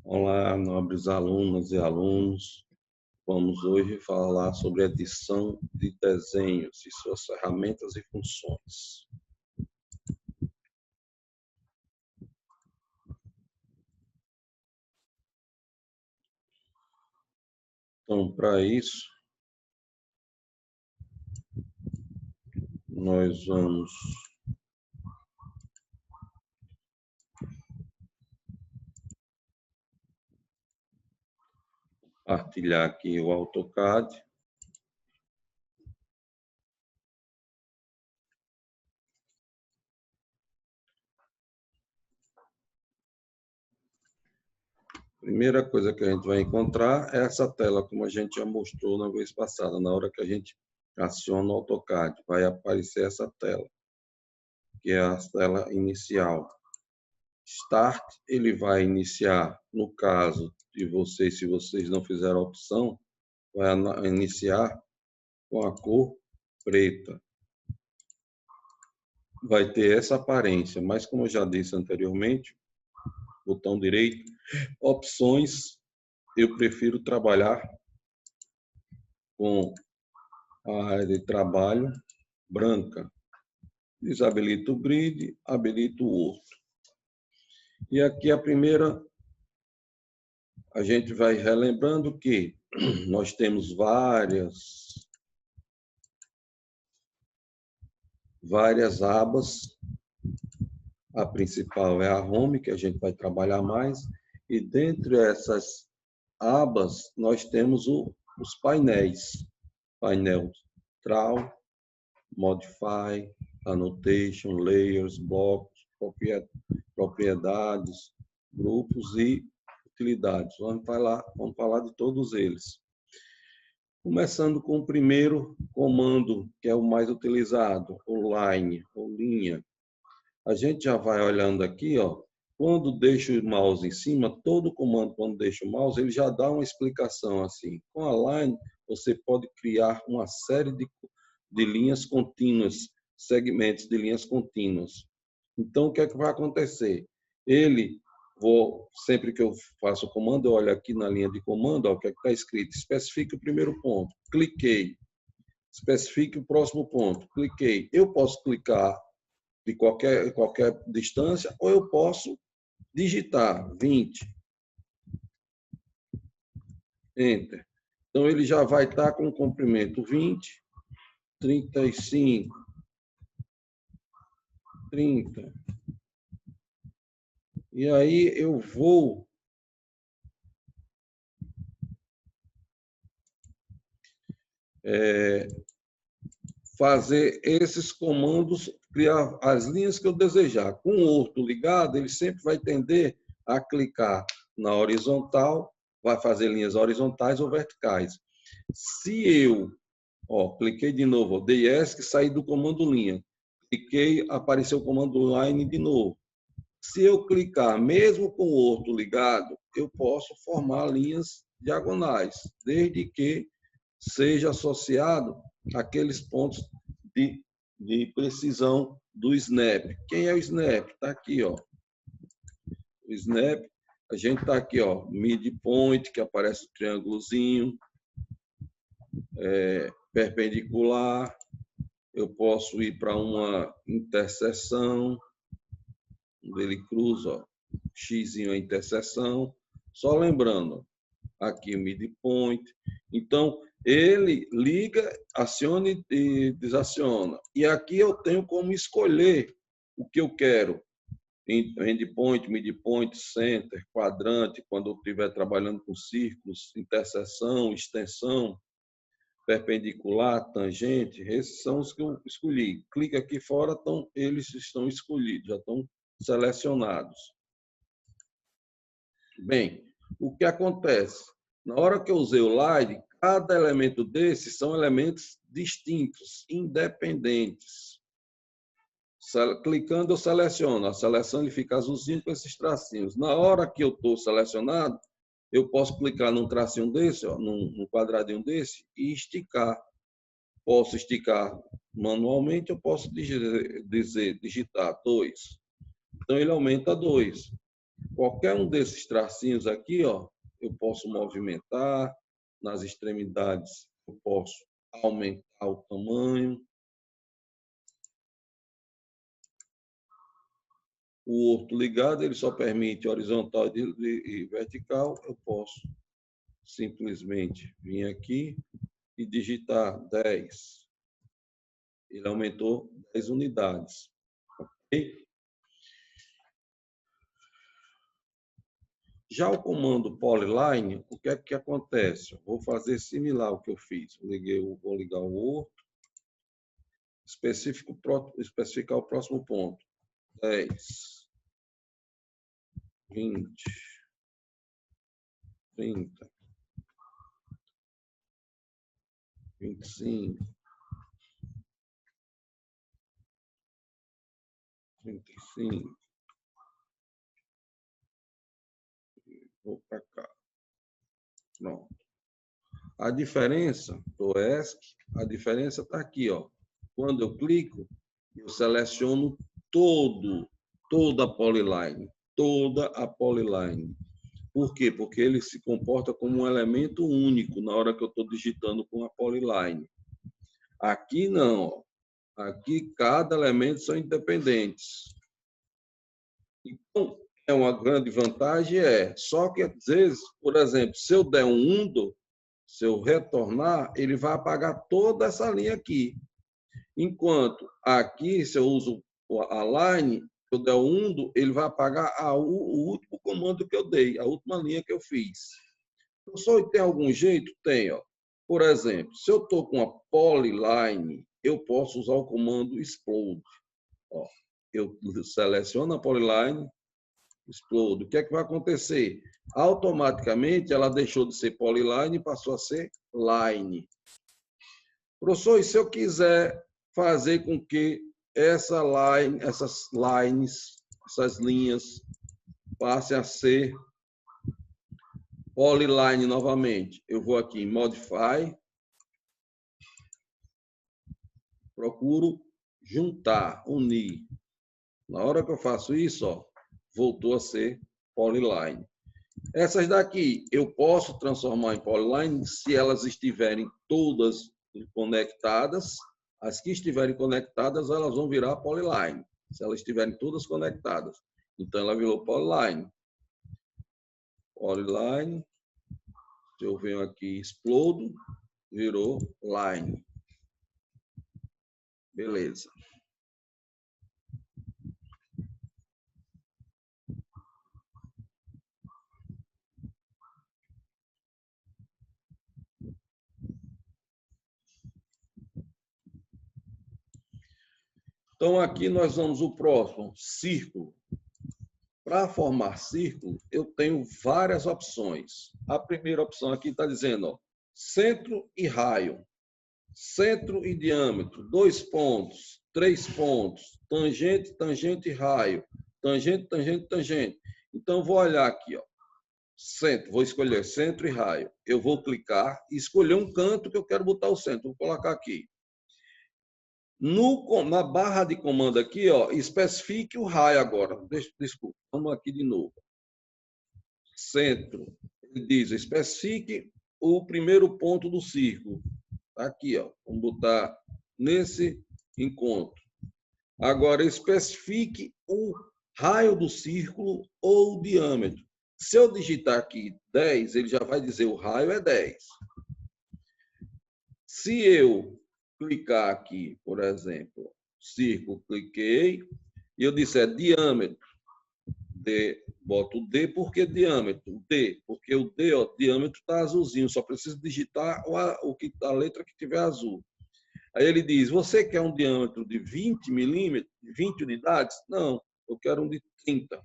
Olá, nobres alunas e alunos. Vamos hoje falar sobre edição de desenhos e suas ferramentas e funções. Então, para isso, nós vamos partilhar aqui o AutoCAD. Primeira coisa que a gente vai encontrar é essa tela, como a gente já mostrou na vez passada. Na hora que a gente aciona o AutoCAD, vai aparecer essa tela, que é a tela inicial. Start, ele vai iniciar, no caso de vocês, se vocês não fizeram a opção, vai iniciar com a cor preta. Vai ter essa aparência, mas como eu já disse anteriormente, botão direito, opções, eu prefiro trabalhar com a área de trabalho branca. Desabilito o grid, habilito o outro. E aqui a primeira, a gente vai relembrando que nós temos várias abas. A principal é a Home, que a gente vai trabalhar mais. E dentre essas abas, nós temos os painéis. Painel Draw, Modify, Annotation, Layers, Blocos, propriedades, grupos e utilidades. Vamos falar de todos eles. Começando com o primeiro comando, que é o mais utilizado, o line, ou linha. A gente já vai olhando aqui, ó. Quando deixa o mouse em cima, todo comando, quando deixa o mouse, ele já dá uma explicação assim. Com a line, você pode criar uma série de linhas contínuas, segmentos de linhas contínuas. Então, o que é que vai acontecer? Sempre que eu faço o comando, eu olho aqui na linha de comando, ó, o que é que está escrito? Especifique o primeiro ponto. Cliquei. Especifique o próximo ponto. Cliquei. Eu posso clicar de qualquer distância, ou eu posso digitar 20. Enter. Então, ele já vai estar com o comprimento 20, 35, 30. E aí eu vou fazer esses comandos, criar as linhas que eu desejar. Com o orto ligado, ele sempre vai tender a clicar na horizontal, vai fazer linhas horizontais ou verticais. Se eu, cliquei de novo, dei ESC, saí do comando linha. Cliquei, apareceu o comando line de novo. Se eu clicar, mesmo com o orto ligado, eu posso formar linhas diagonais, desde que seja associado àqueles pontos de precisão do snap. Quem é o snap? Está aqui, ó. O snap, a gente está aqui, ó, midpoint, que aparece o triângulozinho, perpendicular. Eu posso ir para uma interseção, ele cruza, ó, x é a interseção. Só lembrando, aqui o midpoint. Então, ele liga, aciona e desaciona. E aqui eu tenho como escolher o que eu quero. Endpoint, midpoint, center, quadrante, quando eu estiver trabalhando com círculos, interseção, extensão, perpendicular, tangente, esses são os que eu escolhi. Clica aqui fora, então eles estão escolhidos, já estão selecionados. Bem, o que acontece? Na hora que eu usei o line, cada elemento desses são elementos distintos, independentes. Clicando, eu seleciono. A seleção ele fica azulzinho com esses tracinhos. Na hora que eu estou selecionado, eu posso clicar num tracinho desse, ó, num quadradinho desse, e esticar. Posso esticar manualmente, eu posso digitar 2. Então, ele aumenta 2. Qualquer um desses tracinhos aqui, ó, eu posso movimentar. Nas extremidades, eu posso aumentar o tamanho. O orto ligado, ele só permite horizontal e vertical. Eu posso simplesmente vir aqui e digitar 10. Ele aumentou 10 unidades. Ok? Já o comando polyline, o que é que acontece? Eu vou fazer similar ao que eu fiz. Vou ligar o orto, especificar o próximo ponto. 10, 20, 30, 25, 35. Vou para cá. Pronto. A diferença do ESC, a diferença está aqui, ó. Quando eu clico, eu seleciono toda a polyline, toda a polyline. Por quê? Porque ele se comporta como um elemento único na hora que eu estou digitando com a polyline. Aqui não, ó. Aqui cada elemento são independentes. Então, é uma grande vantagem, só que às vezes, por exemplo, se eu der um undo, se eu retornar, ele vai apagar toda essa linha aqui. Enquanto aqui, se eu uso a line, se eu der o undo, ele vai apagar o último comando que eu dei, a última linha que eu fiz. Professor, tem algum jeito? Tem, ó. Por exemplo, se eu estou com a polyline, eu posso usar o comando explode. Ó, eu seleciono a polyline, explode. O que é que vai acontecer? Automaticamente ela deixou de ser polyline e passou a ser line. Professor, e se eu quiser fazer com que essas lines, essas linhas passem a ser polyline novamente? Eu vou aqui em Modify, procuro juntar, unir. Na hora que eu faço isso, ó, voltou a ser polyline. Essas daqui eu posso transformar em polyline se elas estiverem todas conectadas. As que estiverem conectadas, elas vão virar polyline. Se elas estiverem todas conectadas. Então, ela virou polyline. Polyline. Se eu venho aqui, explodo, virou line. Beleza. Então, aqui nós vamos o próximo, círculo. Para formar círculo, eu tenho várias opções. A primeira opção aqui está dizendo, ó, centro e raio. Centro e diâmetro, 2 pontos, 3 pontos, tangente, tangente e raio. Tangente, tangente, tangente. Então, vou olhar aqui, ó. Centro, vou escolher centro e raio. Eu vou clicar e escolher um canto que eu quero botar o centro. Vou colocar aqui. Na barra de comando aqui, ó, especifique o raio agora. Desculpa, vamos aqui de novo. Centro. Ele diz, especifique o primeiro ponto do círculo. Tá aqui, ó. Vamos botar nesse encontro. Agora, especifique o raio do círculo ou o diâmetro. Se eu digitar aqui 10, ele já vai dizer o raio é 10. Se eu clicar aqui, por exemplo, círculo, cliquei, e eu disser diâmetro, boto o D, por que diâmetro? D, porque o D, ó, diâmetro está azulzinho, só preciso digitar a letra que tiver azul. Aí ele diz, você quer um diâmetro de 20 milímetros, 20 unidades? Não, eu quero um de 30.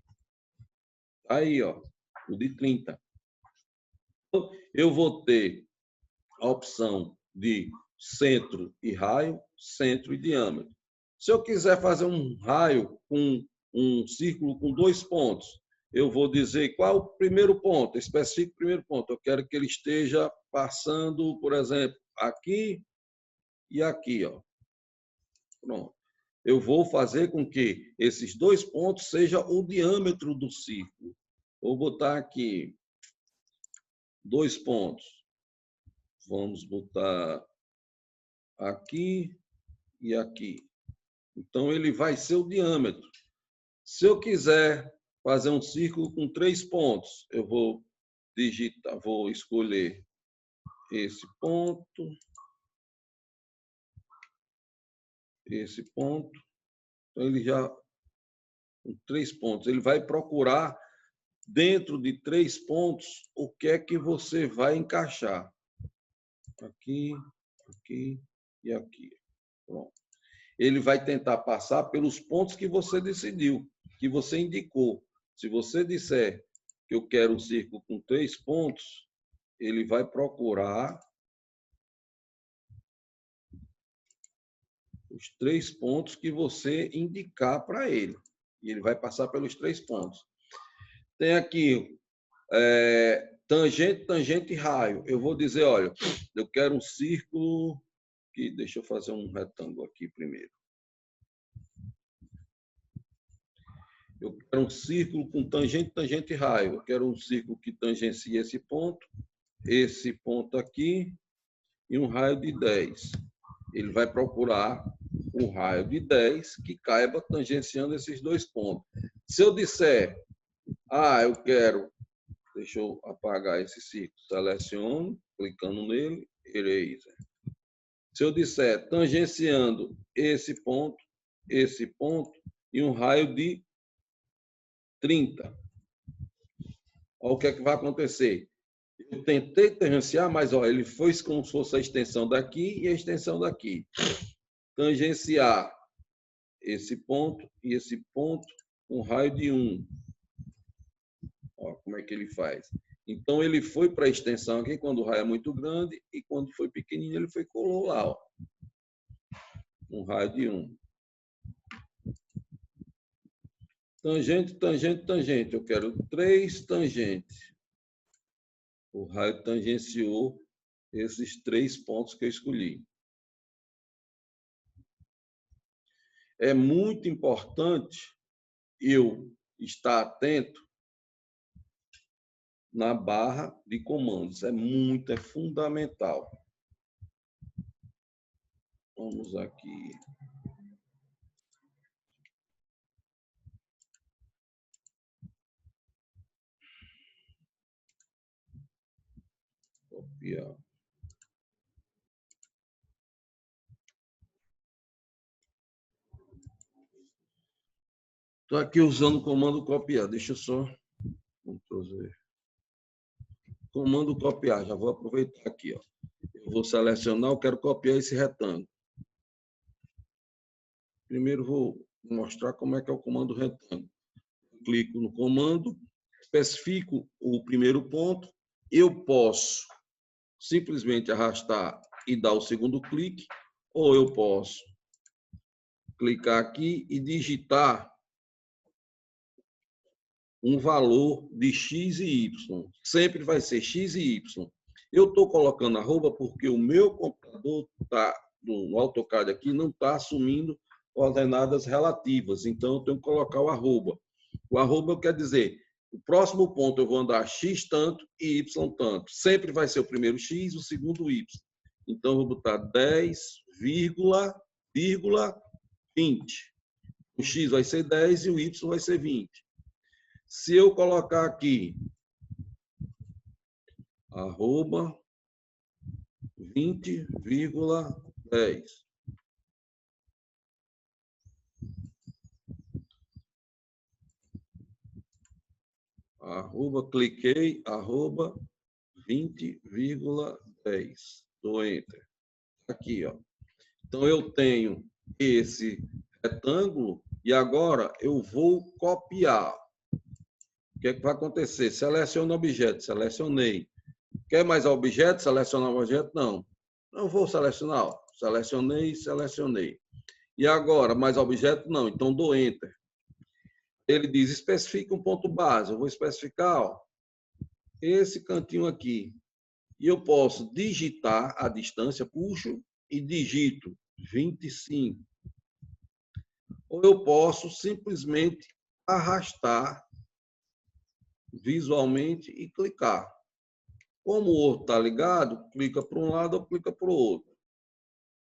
Aí, ó, o de 30. Então, eu vou ter a opção de centro e raio, centro e diâmetro. Se eu quiser fazer um raio com um círculo com 2 pontos, eu vou dizer qual o primeiro ponto, especifico o primeiro ponto. Eu quero que ele esteja passando, por exemplo, aqui e aqui, ó. Pronto. Eu vou fazer com que esses 2 pontos sejam o diâmetro do círculo. Vou botar aqui 2 pontos. Vamos botar aqui e aqui. Então, ele vai ser o diâmetro. Se eu quiser fazer um círculo com 3 pontos, eu vou digitar, vou escolher esse ponto, esse ponto. Então, ele já, com 3 pontos, ele vai procurar, dentro de 3 pontos, o que é que você vai encaixar. Aqui, aqui e aqui. Pronto. Ele vai tentar passar pelos pontos que você decidiu, que você indicou. Se você disser que eu quero um círculo com 3 pontos, ele vai procurar os 3 pontos que você indicar para ele. E ele vai passar pelos 3 pontos. Tem aqui tangente, tangente e raio. Eu vou dizer, olha, eu quero um círculo que, deixa eu fazer um retângulo aqui primeiro. Eu quero um círculo com tangente, tangente e raio. Eu quero um círculo que tangencie esse ponto aqui e um raio de 10. Ele vai procurar um raio de 10 que caiba tangenciando esses 2 pontos. Se eu disser, eu quero, deixa eu apagar esse círculo, seleciono, clicando nele, eraser. Se eu disser tangenciando esse ponto e um raio de 30. Olha o que é que vai acontecer. Eu tentei tangenciar, mas ele foi como se fosse a extensão daqui e a extensão daqui. Tangenciar esse ponto e esse ponto, um raio de 1. Olha como é que ele faz. Então, ele foi para a extensão aqui quando o raio é muito grande e quando foi pequenininho, ele foi colou lá. Ó. Um raio de 1. Tangente, tangente, tangente. Eu quero 3 tangentes. O raio tangenciou esses 3 pontos que eu escolhi. É muito importante eu estar atento na barra de comandos. É fundamental. Vamos aqui. Copiar. Estou aqui usando o comando copiar. Deixa eu só. Comando copiar. Já vou aproveitar aqui. Ó. Eu vou selecionar, eu quero copiar esse retângulo. Primeiro vou mostrar como é que é o comando retângulo. Clico no comando, especifico o primeiro ponto. Eu posso simplesmente arrastar e dar o segundo clique, ou eu posso clicar aqui e digitar um valor de X e Y. Sempre vai ser X e Y. Eu estou colocando arroba porque o meu computador no AutoCAD aqui não está assumindo coordenadas relativas. Então, eu tenho que colocar o arroba. O arroba quer dizer, o próximo ponto eu vou andar X tanto e Y tanto. Sempre vai ser o primeiro X, o segundo Y. Então, eu vou botar 10, vírgula 20. O X vai ser 10 e o Y vai ser 20. Se eu colocar aqui, arroba 20,10. Arroba, cliquei, arroba 20,10. Dou Enter. Aqui, ó. Então, eu tenho esse retângulo e agora eu vou copiar. O que é que vai acontecer? Seleciona o objeto, selecionei. Quer mais objeto? Selecionar o objeto? Não. Não vou selecionar. Selecionei, selecionei. E agora, mais objeto? Não. Então, dou Enter. Ele diz, especifica um ponto base. Eu vou especificar esse cantinho aqui. E eu posso digitar a distância, puxo e digito 25. Ou eu posso simplesmente arrastar visualmente e clicar. Como o outro está ligado, clica para um lado ou clica para o outro.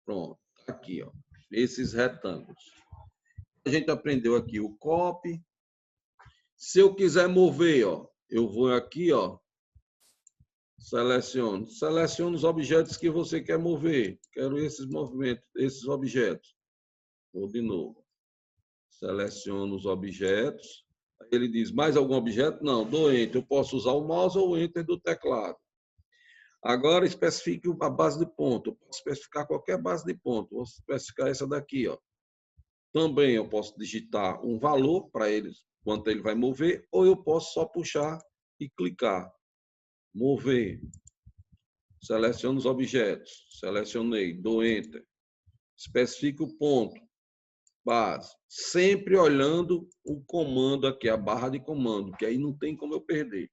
Pronto, aqui, ó, esses retângulos. A gente aprendeu aqui o copy. Se eu quiser mover, ó, eu vou aqui, ó, seleciono os objetos que você quer mover. Quero esses movimentos, esses objetos. Vou de novo. Seleciono os objetos. Aí ele diz, mais algum objeto? Não, dou Enter. Eu posso usar o mouse ou o Enter do teclado. Agora, especifique a base de ponto. Eu posso especificar qualquer base de ponto. Vou especificar essa daqui, ó. Também eu posso digitar um valor para ele, quanto ele vai mover, ou eu posso só puxar e clicar. Mover. Seleciono os objetos. Selecionei, dou Enter. Especifique o ponto. Base. Sempre olhando o comando aqui, a barra de comando, que aí não tem como eu perder.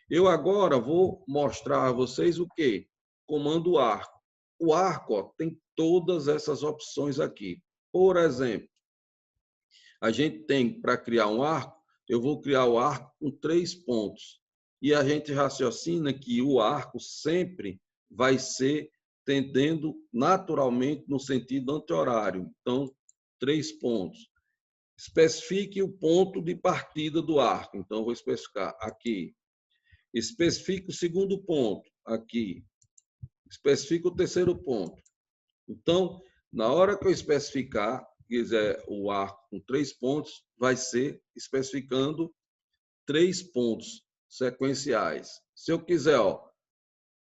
Eu agora vou mostrar a vocês o quê? Comando arco. O arco, ó, tem todas essas opções aqui. Por exemplo, a gente tem, para criar um arco, eu vou criar o arco com 3 pontos. E a gente raciocina que o arco sempre vai ser tendendo naturalmente no sentido anti-horário. Então, 3 pontos. Especifique o ponto de partida do arco. Então, vou especificar aqui. Especifique o segundo ponto, aqui. Especifique o terceiro ponto. Então, na hora que eu especificar, quiser o arco com 3 pontos, vai ser especificando 3 pontos sequenciais. Se eu quiser, ó,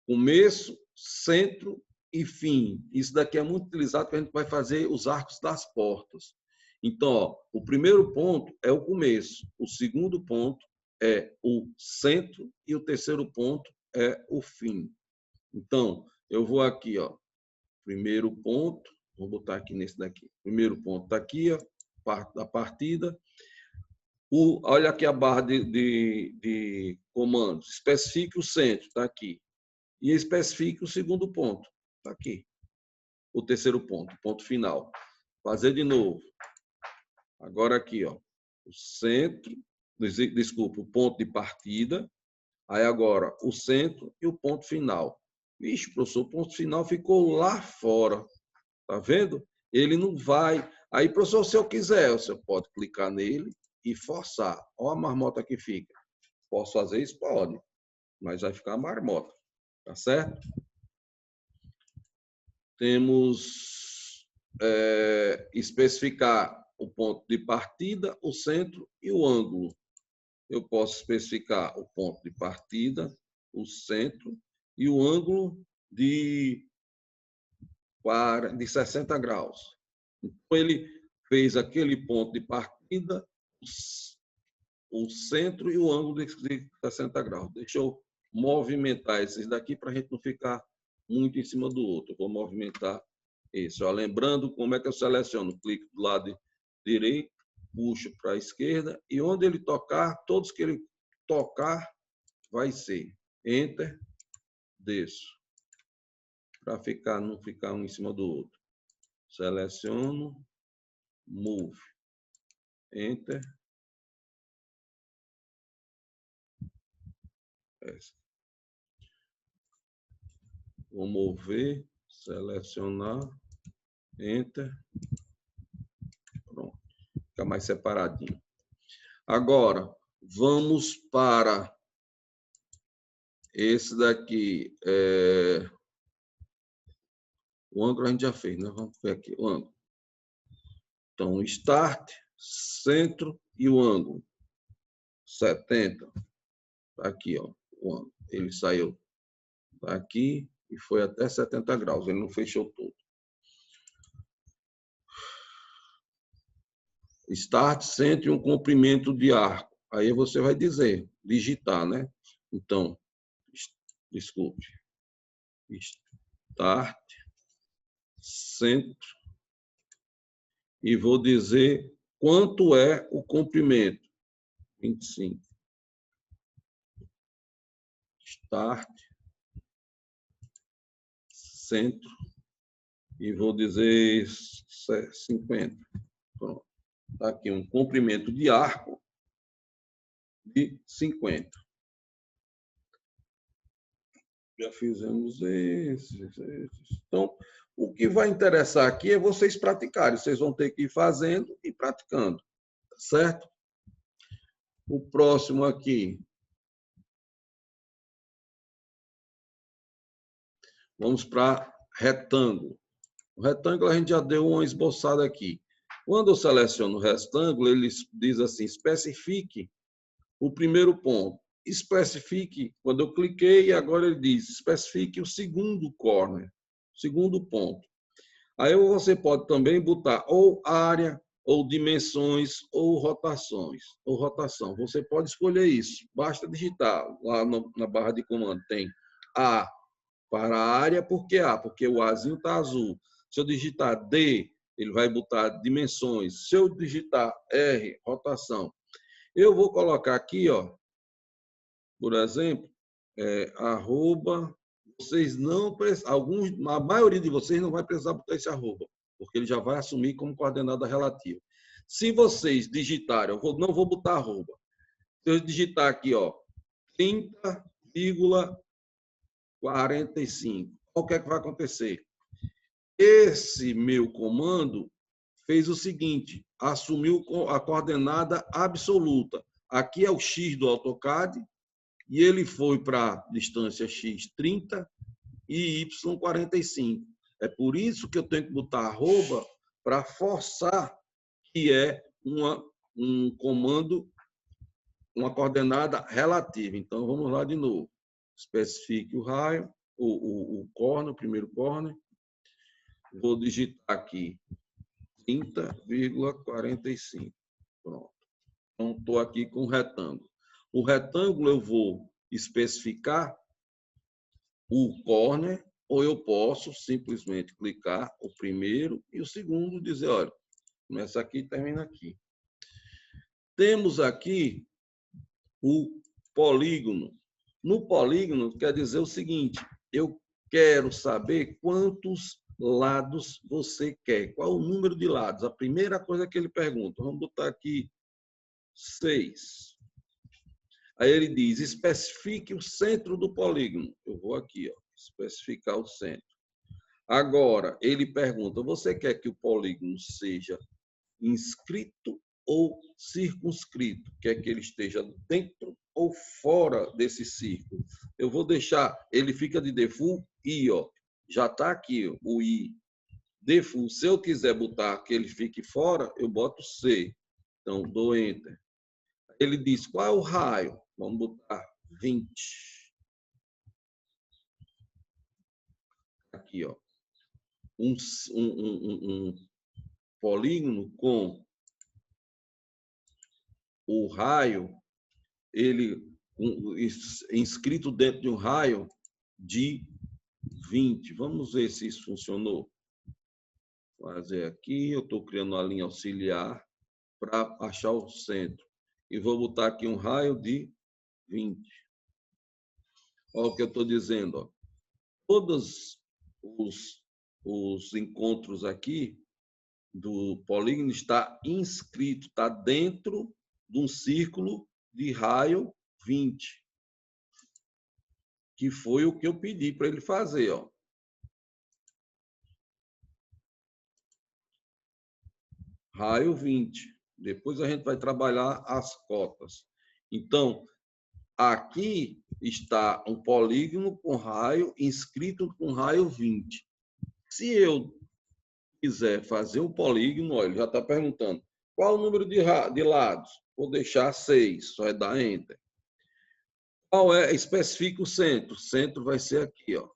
começo, centro e fim. Isso daqui é muito utilizado porque a gente vai fazer os arcos das portas. Então, ó, o primeiro ponto é o começo, o segundo ponto é o centro e o terceiro ponto é o fim. Então, eu vou aqui, ó, primeiro ponto, vou botar aqui nesse daqui. Primeiro ponto está aqui, ó, da partida. Olha aqui a barra de comandos. Especifique o centro, está aqui. E especifique o segundo ponto, está aqui. O terceiro ponto, ponto final. Fazer de novo. Agora aqui, ó, o centro, desculpa, o ponto de partida. Aí agora o centro e o ponto final. Vixe, professor, o ponto final ficou lá fora. Tá vendo? Ele não vai. Aí, professor, se eu quiser, você pode clicar nele e forçar. Olha a marmota que fica. Posso fazer isso? Pode. Mas vai ficar a marmota. Tá certo? Temos especificar o ponto de partida, o centro e o ângulo. Eu posso especificar o ponto de partida, o centro e o ângulo de 60 graus. Então, ele fez aquele ponto de partida, o centro e o ângulo de 60 graus. Deixa eu movimentar esses daqui para a gente não ficar muito em cima do outro. Eu vou movimentar esse. Ó, lembrando como é que eu seleciono. Clico do lado direito, puxo para a esquerda e onde ele tocar, todos que ele tocar, vai ser Enter, desço. Para não ficar um em cima do outro. Seleciono, Move, Enter. Vou mover, selecionar, Enter. Pronto. Fica mais separadinho. Agora, vamos para esse daqui. O ângulo a gente já fez, né? Vamos ver aqui o ângulo. Então, Start, centro e o ângulo. 70. Tá aqui, ó. O ângulo. Ele saiu daqui e foi até 70 graus. Ele não fechou tudo. Start, centro e um comprimento de arco. Aí você vai dizer, digitar, né? Então, desculpe. Start, centro, e vou dizer quanto é o comprimento. 25. Start, centro, e vou dizer 50. Pronto. Está aqui um comprimento de arco de 50. Já fizemos esses. Então, o que vai interessar aqui é vocês praticarem. Vocês vão ter que ir fazendo e praticando, certo? O próximo aqui. Vamos para retângulo. O retângulo a gente já deu uma esboçada aqui. Quando eu seleciono o retângulo, ele diz assim, especifique o primeiro ponto. Especifique, quando eu cliquei, agora ele diz, especifique o segundo corner, segundo ponto. Aí você pode também botar ou área, ou dimensões, ou rotações, ou rotação. Você pode escolher isso. Basta digitar lá na barra de comando. Tem A para a área, por que A? Porque o Azinho está azul. Se eu digitar D, ele vai botar dimensões. Se eu digitar R, rotação. Eu vou colocar aqui, ó, por exemplo, arroba. Vocês não precisam, a maioria de vocês não vai precisar botar esse arroba, porque ele já vai assumir como coordenada relativa. Se vocês digitarem, não vou botar arroba. Se eu digitar aqui, ó, 30,45, o que é que vai acontecer? Esse meu comando fez o seguinte, assumiu a coordenada absoluta. Aqui é o X do AutoCAD, e ele foi para a distância X 30 e Y 45. É por isso que eu tenho que botar arroba para forçar que é um comando, uma coordenada relativa. Então, vamos lá de novo. Especifique o raio, o corner, o primeiro corner. Vou digitar aqui 30,45. Pronto. Então, estou aqui com o retângulo. O retângulo eu vou especificar o corner, ou eu posso simplesmente clicar o primeiro e o segundo, dizer, olha, começa aqui e termina aqui. Temos aqui o polígono. No polígono, quer dizer o seguinte, eu quero saber quantos lados você quer, qual o número de lados. A primeira coisa que ele pergunta, vamos botar aqui 6. Aí ele diz, especifique o centro do polígono. Eu vou aqui, ó, especificar o centro. Agora, ele pergunta, você quer que o polígono seja inscrito ou circunscrito? Quer que ele esteja dentro ou fora desse círculo? Eu vou deixar, ele fica de default I, ó. Já está aqui ó, o I. Default, se eu quiser botar que ele fique fora, eu boto C. Então, dou Enter. Ele diz, qual é o raio? Vamos botar 20. Aqui, ó. Um polígono com o raio, ele inscrito dentro de um raio de 20. Vamos ver se isso funcionou. Vou fazer aqui, eu estou criando uma linha auxiliar para achar o centro. E vou botar aqui um raio de 20. Olha o que eu estou dizendo. Ó. Todos os encontros aqui do polígono está inscrito, está dentro de um círculo de raio 20, que foi o que eu pedi para ele fazer. Ó. Raio 20. Depois a gente vai trabalhar as cotas. Então, aqui está um polígono com raio inscrito com raio 20. Se eu quiser fazer um polígono, olha, ele já está perguntando qual o número de lados? Vou deixar 6, só é dar Enter. Qual é? Especifica o centro. O centro vai ser aqui, ó,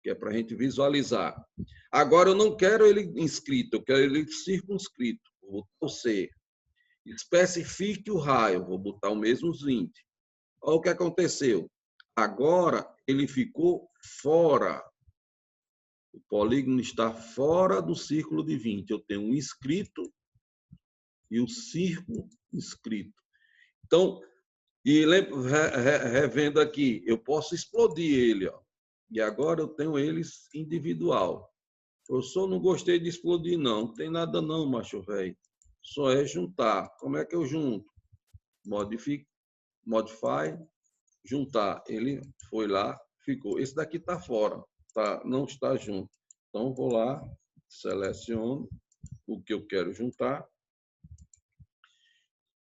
que é para a gente visualizar. Agora, eu não quero ele inscrito, eu quero ele circunscrito. Vou botar o C. Especifique o raio, vou botar o mesmo 20. Olha o que aconteceu. Agora, ele ficou fora. O polígono está fora do círculo de 20. Eu tenho um inscrito e o círculo inscrito. Então, e revendo aqui, eu posso explodir ele. Ó. E agora eu tenho eles individual. Eu só não gostei de explodir, não. Não tem nada não, macho velho. Só é juntar. Como é que eu junto? Modificar. modify, juntar. Ele foi lá, ficou. Esse daqui está fora, tá? Não está junto. Então, vou lá, seleciono o que eu quero juntar,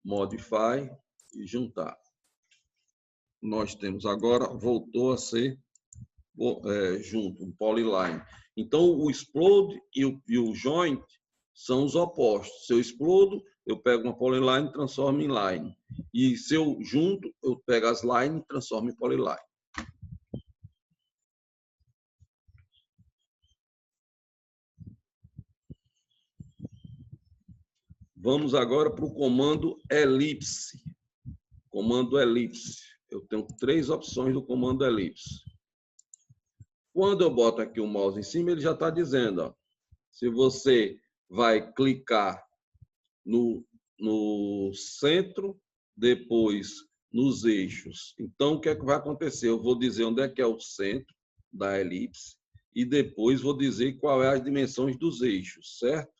modify e juntar. Nós temos agora, voltou a ser junto, um polyline. Então, o explode e o joint são os opostos. Se eu explodo, eu pego uma polyline e transformo em line. E se eu junto, eu pego as lines e transformo em polyline. Vamos agora para o comando elipse. Comando elipse. Eu tenho 3 opções do comando elipse. Quando eu boto aqui o mouse em cima, ele já está dizendo, ó, se você vai clicar no centro, depois nos eixos. Então, o que é que vai acontecer? Eu vou dizer onde é que é o centro da elipse e depois vou dizer qual é as dimensões dos eixos, certo?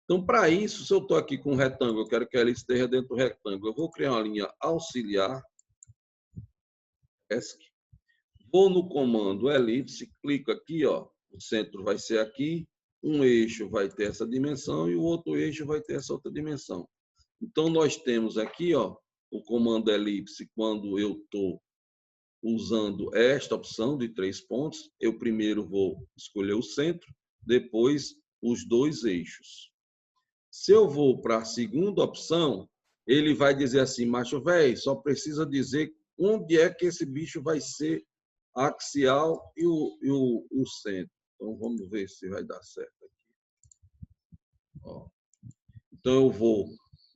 Então, para isso, se eu estou aqui com um retângulo, eu quero que a elipse esteja dentro do retângulo, eu vou criar uma linha auxiliar, ESC, vou no comando elipse, clico aqui, ó, o centro vai ser aqui, um eixo vai ter essa dimensão e o outro eixo vai ter essa outra dimensão. Então, nós temos aqui, ó, o comando elipse, quando eu estou usando esta opção de 3 pontos, eu primeiro vou escolher o centro, depois os 2 eixos. Se eu vou para a segunda opção, ele vai dizer assim, macho velho, só precisa dizer onde é que esse bicho vai ser axial e o centro. Então, vamos ver se vai dar certo aqui. Ó. Então, eu vou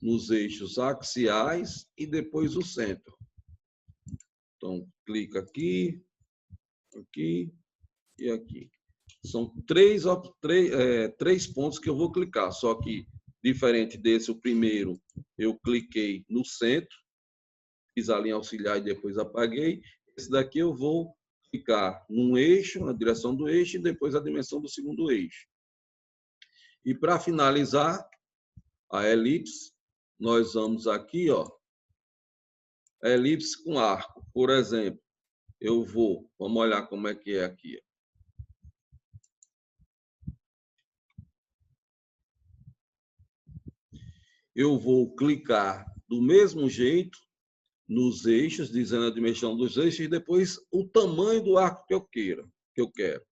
nos eixos axiais e depois o centro. Então, clica aqui, aqui e aqui. São três pontos que eu vou clicar, só que, diferente desse, o primeiro, eu cliquei no centro, fiz a linha auxiliar e depois apaguei. Esse daqui eu vou clicar num eixo, na direção do eixo, e depois a dimensão do segundo eixo. E para finalizar a elipse, nós vamos aqui, ó, a elipse com arco. Por exemplo, vamos olhar como é que é aqui. Eu vou clicar do mesmo jeito nos eixos, dizendo a dimensão dos eixos, e depois o tamanho do arco que eu quero.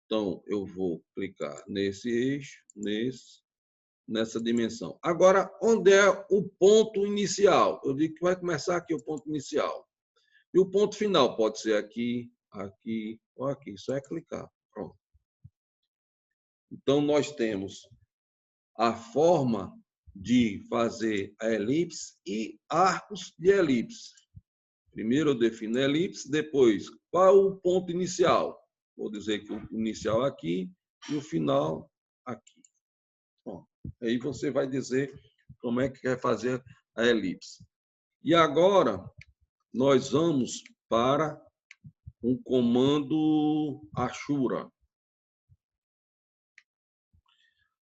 Então, eu vou clicar nesse eixo, nessa dimensão. Agora, onde é o ponto inicial? Eu digo que vai começar aqui o ponto inicial. E o ponto final pode ser aqui, aqui ou aqui. Só é clicar. Pronto. Então, nós temos a forma de fazer a elipse e arcos de elipse. Primeiro eu defino a elipse, depois qual o ponto inicial? Vou dizer que o inicial aqui e o final aqui. Bom, aí você vai dizer como é que quer fazer a elipse. E agora nós vamos para um comando Ashura.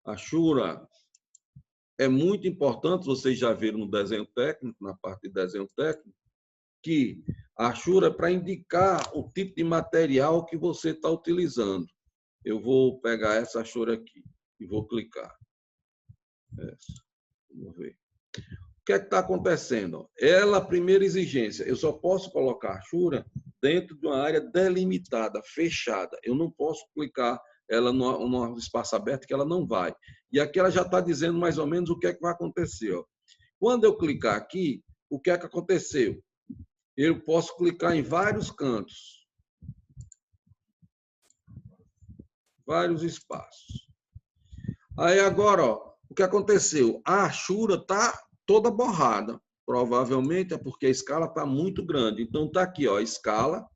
Ashura é muito importante, vocês já viram no desenho técnico, na parte de desenho técnico, que a Ashura é para indicar o tipo de material que você está utilizando. Eu vou pegar essa Ashura aqui e vou clicar. Essa. Vamos ver. O que é que está acontecendo? Ela, primeira exigência, eu só posso colocar a Ashura dentro de uma área delimitada, fechada. Eu não posso clicar ela no espaço aberto, que ela não vai. E aqui ela já está dizendo mais ou menos o que é que vai acontecer. Ó. Quando eu clicar aqui, o que é que aconteceu? Eu posso clicar em vários cantos, vários espaços. Aí agora, ó, o que aconteceu? A Ashura está toda borrada. Provavelmente é porque a escala está muito grande. Então está aqui, ó, a escala.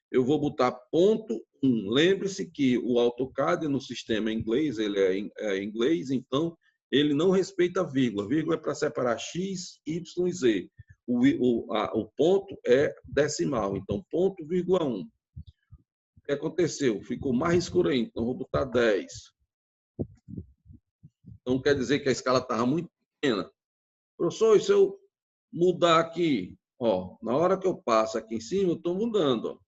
Eu vou botar ponto 1. Lembre-se que o AutoCAD no sistema inglês, ele é inglês, então ele não respeita a vírgula. Vírgula é para separar x, y e z. O ponto é decimal, então ponto, vírgula 1. O que aconteceu? Ficou mais escuro ainda, então vou botar 10. Então quer dizer que a escala estava muito pequena. Professor, e se eu mudar aqui Ó, na hora que eu passo aqui em cima, eu estou mudando. Ó.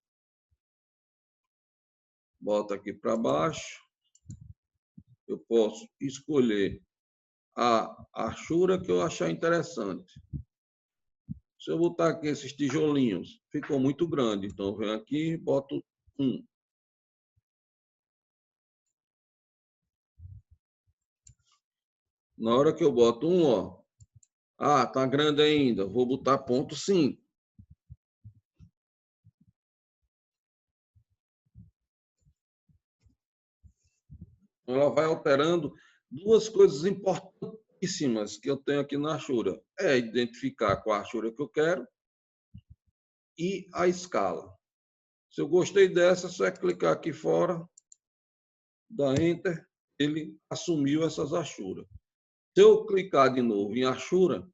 Bota aqui para baixo. Eu posso escolher a achura que eu achar interessante. Se eu botar aqui esses tijolinhos, ficou muito grande. Então, eu venho aqui e boto um. Na hora que eu boto um, ó. Ah, tá grande ainda. Vou botar ponto 5. Ela vai alterando duas coisas importantíssimas que eu tenho aqui na achura. É identificar qual a achura que eu quero e a escala. Se eu gostei dessa, só é clicar aqui fora, dar Enter, ele assumiu essas achuras. Se eu clicar de novo em achura, o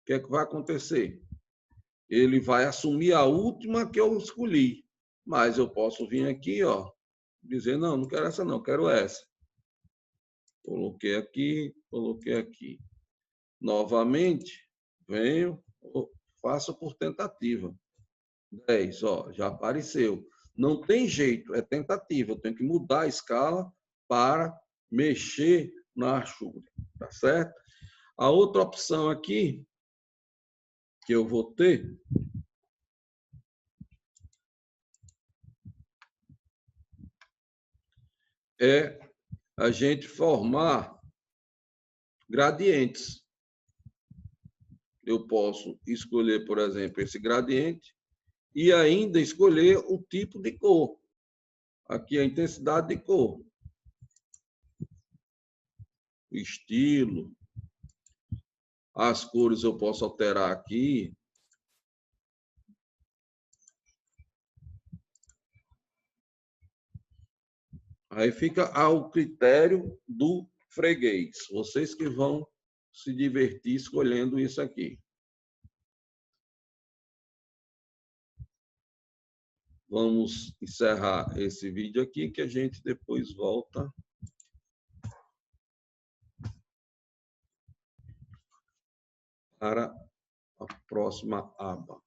que é que vai acontecer? Ele vai assumir a última que eu escolhi. Mas eu posso vir aqui, ó, dizer, não, não quero essa não, quero essa. Coloquei aqui. Novamente, venho, faço por tentativa. 10, ó, já apareceu. Não tem jeito, é tentativa. Eu tenho que mudar a escala para mexer na achura, tá certo? A outra opção aqui que eu vou ter é a gente formar gradientes. Eu posso escolher, por exemplo, esse gradiente e ainda escolher o tipo de cor. Aqui a intensidade de cor. O estilo. As cores eu posso alterar aqui. Aí fica ao critério do freguês. Vocês que vão se divertir escolhendo isso aqui. Vamos encerrar esse vídeo aqui, que a gente depois volta para a próxima aba.